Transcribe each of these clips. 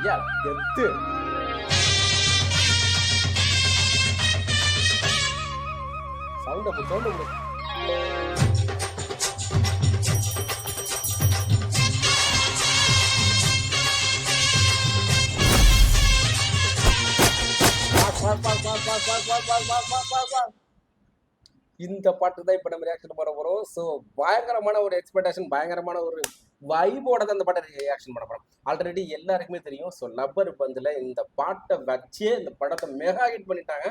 கெத்து. சவுண்ட் இந்த பாட்டு தான் இப்ப நம்ம ரியாக்ஷன் பண்ண போறோம். ஸோ பயங்கரமான ஒரு எக்ஸ்பெக்டேஷன், பயங்கரமான ஒரு வைபோட தான் இந்த பாட்டை ரியாக்ஷன் பண்ண போறோம். ஆல்ரெடி எல்லாருக்குமே தெரியும். ஸோ லப்பர் பந்துல இந்த பாட்டை வச்சே இந்த படத்தை மெகா ஹிட் பண்ணிட்டாங்க.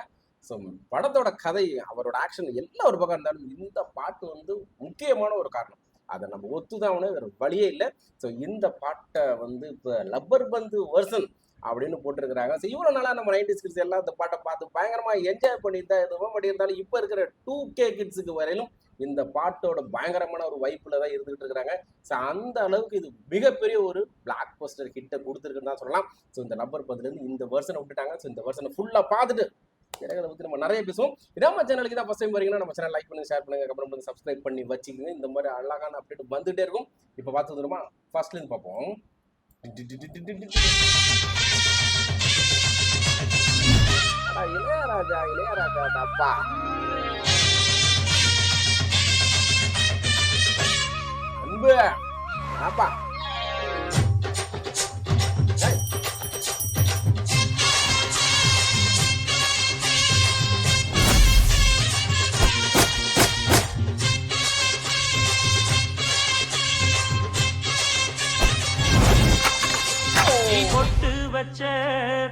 ஸோ படத்தோட கதை, அவரோட ஆக்ஷன் எல்லாம் ஒரு பக்கம் இருந்தாலும் இந்த பாட்டு வந்து முக்கியமான ஒரு காரணம். அதை நம்ம ஒத்துதான் வேற வழியே இல்லை. ஸோ இந்த பாட்டை வந்து இப்போ லப்பர் பந்து வெர்சன் அப்படின்னு போட்டிருக்கிறாங்க. ஸோ இவ்வளோ நாளாக நம்ம 90s கிட்ஸ் எல்லாம் இந்த பாட்டை பார்த்து பயங்கரமாக என்ஜாய் பண்ணிட்டு தான் எதுவும் பண்ணியிருந்தாலும் இப்போ இருக்கிற 2K கிட்ஸுக்கு வரையிலும் இந்த பாட்டோட பயங்கரமான ஒரு வைப்பில் தான் இருந்துகிட்டு இருக்கிறாங்க. ஸோ அந்த அளவுக்கு இது மிகப்பெரிய ஒரு பிளாக் பஸ்டர் ஹிட்டை கொடுத்துருக்குன்னு தான் சொல்லலாம். ஸோ இந்த லப்பர் பந்துலேருந்து இந்த வெர்ஷனை விட்டுட்டாங்க. ஸோ இந்த வெர்ஷனை ஃபுல்லாக பார்த்துட்டு எனக்கு அதை பற்றி நம்ம நிறைய பேசுவோம். நம்ம சேனலுக்கு தான் ஃபர்ஸ்ட் டைம் வரீங்கன்னா நம்ம சேனல் லைக் பண்ணுங்க, ஷேர் பண்ணுங்க, அப்புறம் வந்து சப்ஸ்கிரைப் பண்ணி வச்சுக்கோங்க. இந்த மாதிரி அழகான அப்டேட் வந்துகிட்டே இருக்கும். இப்போ பார்த்து வந்துடுமா, ஃபர்ஸ்ட்லேருந்து பார்ப்போம். இளையராஜா இளையராஜா அப்பா அன்பு அப்பா. பொட்டு வச்ச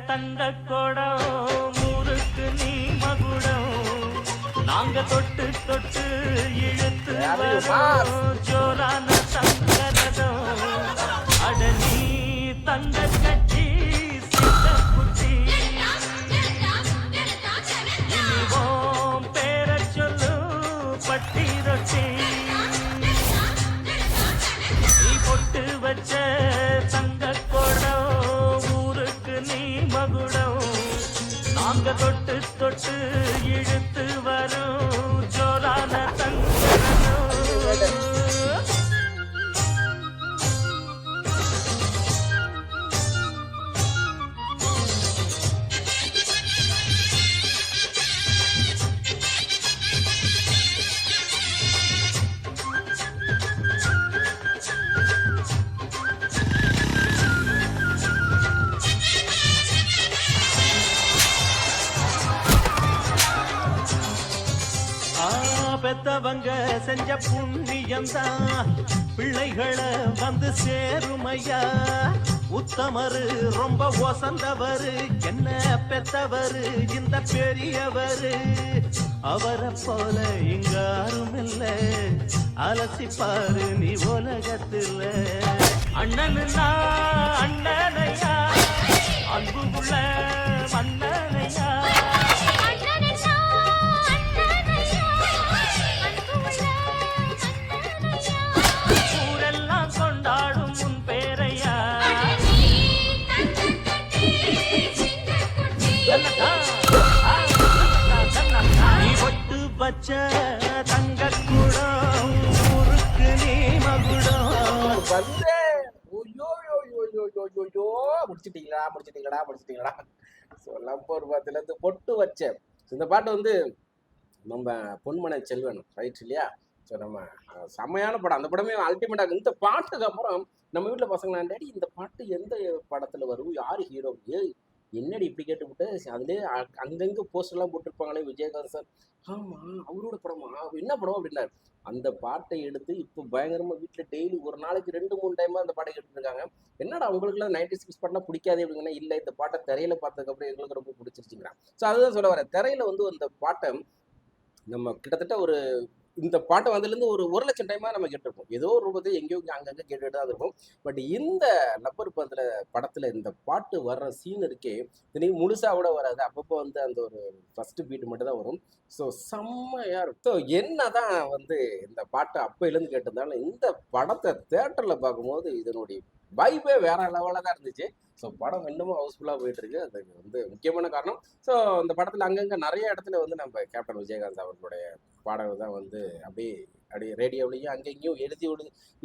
தங்க கொடம் ஊருக்கு நீ மகுடம், நாங்க தொட்டு தொட்டு இழுத்து வரோம் ஜோரான தங்கரதம். அட நீ தங்க கட்சி சித்த குட்டி, இனிவோம் பேர சொல்லு பட்டி ரொட்டி. நீ பொட்டு வச்ச தங்க கொடம் ஊருக்கு நீ மகுடம், நாங்க தொட்டு தொட்டு இழுத்து வரும் ஜோரான தங்கரதம். பெத்தவங்க செஞ்ச புண்ணியம்தான் பிள்ளைகளை வந்து சேருமையா. உத்தமரு ரொம்ப ஒசந்தவரு, என்ன பெத்தவரு இந்த பெரியவரு. அவரை போல இங்க யாரும் இல்ல, அலசிப்பாரு நீ உலகத்துல. அண்ணனுன்னா அண்ணனையா, அன்புக்குள்ள மன்னனையா. பச்ச தங்க குடம் ஊருக்கு நீ மகுடம். முடிச்சிட்டீங்களா. ஸோ லப்பர் பந்துல இருந்து பொட்டு வச்சேன். இந்த பாட்டு வந்து நம்ம பொன்மனை செல்வன் ரைட் இல்லையா? ஸோ நம்ம செம்மையான படம். அந்த படமே அல்டிமேட்டாக. இந்த பாட்டுக்கு அப்புறம் நம்ம வீட்டில் பசங்க டேடி இந்த பாட்டு எந்த படத்தில் வரும், யார் ஹீரோ, என்னடி இப்படி கேட்டுவிட்டு அதுலேயே அங்கங்கே போஸ்டர்லாம் போட்டிருப்பாங்களே விஜயகாந்த் சார். ஆமாம் அவரோட படமா, என்ன படம் அப்படின்னாரு. அந்த பாட்டை எடுத்து இப்போ பயங்கரமாக வீட்டில் டெய்லி ஒரு நாளைக்கு 2-3 டைமாக அந்த பாட்டை கேட்டுருக்காங்க. என்னடா அவங்களுக்குலாம் 90s கிட்ஸ் பாட்டுனா பிடிக்காது அப்படிங்கன்னா, இல்லை இந்த பாட்டை திரையில பார்த்ததுக்கப்புறம் எங்களுக்கு ரொம்ப பிடிச்சிருச்சுங்கிறான். ஸோ அதுதான் சொல்ல வரேன். திரையில வந்து அந்த பாட்டை நம்ம கிட்டத்தட்ட ஒரு இந்த பாட்டை வந்ததுலேருந்து ஒரு 1,00,000 டைமாக நம்ம கேட்டிருப்போம். ஏதோ ஒரு ரூபத்தை எங்கேயோ அங்கங்கே கேட்டுட்டு தான் இருக்கும். பட் இந்த லப்பர் பந்துல படத்தில் இந்த பாட்டு வர்ற சீன் இருக்கே, இன்றைக்கி முழுசாக கூட வராது. அப்பப்போ வந்து அந்த ஒரு ஃபஸ்ட்டு பீட்டு மட்டும் தான் வரும். ஸோ செம்மையாக இருக்கும். ஸோ என்ன தான் வந்து இந்த பாட்டு அப்போலேருந்து கேட்டிருந்தாலும் இந்த படத்தை தேட்டரில் பார்க்கும்போது இதனுடைய வைபே வேற லெவலில் தான் இருந்துச்சு. ஸோ படம் இன்னமும் ஹவுஸ்ஃபுல்லாக போயிட்டுருக்கு. அதுக்கு வந்து முக்கியமான காரணம். ஸோ இந்த படத்தில் அங்கங்கே நிறைய இடத்துல வந்து நம்ம கேப்டன் விஜயகாந்த் அவர்களுடைய பாடல்கள் தான் வந்து அப்படியே அப்படி ரேடியோவிலையும் அங்கேயும்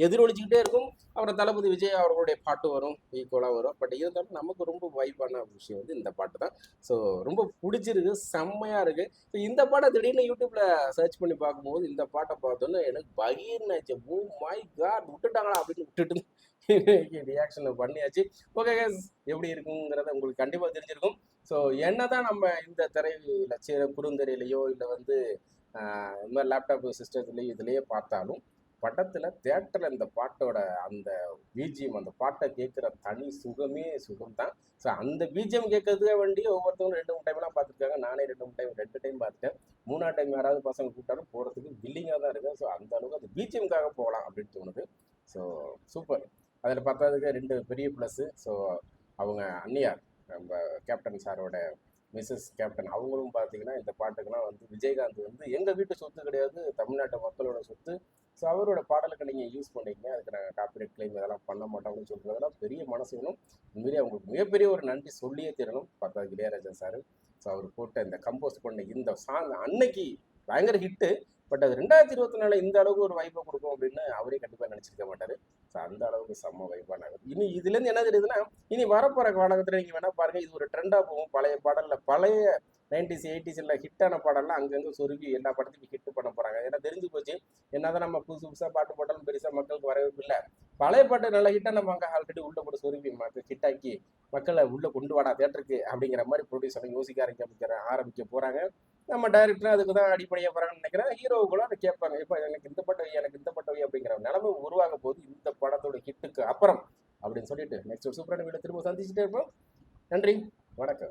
எதிரொலிச்சுக்கிட்டே இருக்கும். அப்புறம் தளபதி விஜய் அவர்களுடைய பாட்டு வரும், ஈக்குவலாக வரும். பட் இருந்தாலும் நமக்கு ரொம்ப வைப்பான விஷயம் வந்து இந்த பாட்டு தான். ஸோ ரொம்ப பிடிச்சிருக்கு, செம்மையாக இருக்குது. ஸோ இந்த பாட்டை திடீர்னு யூடியூப்பில் சர்ச் பண்ணி பார்க்கும்போது இந்த பாட்டை பார்த்தோன்னே எனக்கு பகீர்னாச்சு. ஓ மை காட், விட்டுட்டாங்களா அப்படின்னு விட்டுட்டு ரியாக்ஷனை பண்ணியாச்சு. ஓகே கேஸ், எப்படி இருக்குங்கிறத உங்களுக்கு கண்டிப்பாக தெரிஞ்சிருக்கும். ஸோ என்னதான் நம்ம இந்த திரையில் குறுந்திரையிலையோ இல்லை வந்து இந்த மாதிரி லேப்டாப் சிஸ்டத்துலேயோ இதுலேயே பார்த்தாலும் படத்தில் தேட்டரில் இந்த பாட்டோட அந்த பிஜிஎம், அந்த பாட்டை கேட்குற தனி சுகமே சுகம் தான். ஸோ அந்த பிஜிஎம் கேட்கறதுக்கே வேண்டி ஒவ்வொருத்தவங்க 2 3 டைம்லாம் பார்த்துருக்காங்க. நானே 2 டைம் பார்த்துட்டேன். 3ஆவது டைம் யாராவது பசங்க கூப்பிட்டாலும் போகிறதுக்கு வில்லிங்காக தான் இருக்குது. ஸோ அந்த அளவுக்கு அந்த பிஜிஎம்காக போகலாம் அப்படின்னு தோணுது. So super. அதில் பார்த்ததுக்கு 2 பெரிய ப்ளஸ்ஸு. ஸோ அவங்க அன்னியார், நம்ம கேப்டன் சாரோட மிஸ்ஸஸ் கேப்டன், அவங்களும் பார்த்தீங்கன்னா இந்த பாட்டுக்கெல்லாம் வந்து விஜயகாந்த் வந்து எங்கள் வீட்டு சொத்து கிடையாது, தமிழ்நாட்டு மக்களோட சொத்து. ஸோ அவரோட பாடலுக்கு நீங்கள் யூஸ் பண்ணீங்க, அதுக்கு நாங்கள் காப்பிரைட் கிளைம் இதெல்லாம் பண்ண மாட்டோம்னு சொல்கிறதெல்லாம் பெரிய மனசு வேணும். உண்மையிலேயே அவங்களுக்கு மிகப்பெரிய ஒரு நன்றி சொல்லியே தரணும். பார்த்தா இளையராஜா சார். ஸோ அவர் போட்ட இந்த கம்போஸ் பண்ண இந்த சாங் அன்னைக்கு பயங்கர ஹிட்டு. பட் அது 2024 இந்த அளவுக்கு ஒரு வைப்பை கொடுக்கும் அப்படின்னு அவரே கண்டிப்பாக நினச்சிருக்க மாட்டார். ஸோ அந்த அளவுக்கு செம்ம வைப்பானாங்க. இனி இதுலேருந்து என்ன தெரியுதுன்னா, இனி வரப்போகிற காலகட்டத்தில் நீங்கள் வேணால் பாருங்கள், இது ஒரு ட்ரெண்டாக போகும். பழைய பாடலில், பழைய 90s 80s ஹிட்டான பாடலாம் அங்கங்கே சொருகி எல்லா படத்தையும் ஹிட் பண்ண போகிறாங்க. ஏன்னா தெரிஞ்சு போச்சு, என்னதான் நம்ம புதுசாக பாட்டு போட்டாலும் பெருசாக மக்களுக்கு வரவே இல்லை. பழைய பாட்டு நல்ல ஹிட்டாக நம்ம அங்கே ஆல்ரெடி உள்ளே போட்டு சொருகி ஹிட்டாக்கி மக்களை உள்ளே கொண்டு வாடா தேட்டருக்கு அப்படிங்கிற மாதிரி ப்ரொடியூசரை யோசிக்க ஆரம்பிக்க போகிறாங்க. நம்ம டைரக்டரும் அதுக்கு தான் அடிப்படையாக போகிறாங்கன்னு நினைக்கிறேன். ஹீரோவுக்குள்ள அதை கேட்பாங்க, இப்போ எனக்கு இந்த பட்டு வை அப்படிங்கிற நிலைமை உருவாக போது இந்த படத்தோட ஹிட்டுக்கு அப்புறம் அப்படின்னு சொல்லிட்டு நெக்ஸ்ட் ஒரு சூப்பரான வீடியோ திரும்ப சந்திச்சுட்டே இருப்போம். நன்றி, வணக்கம்.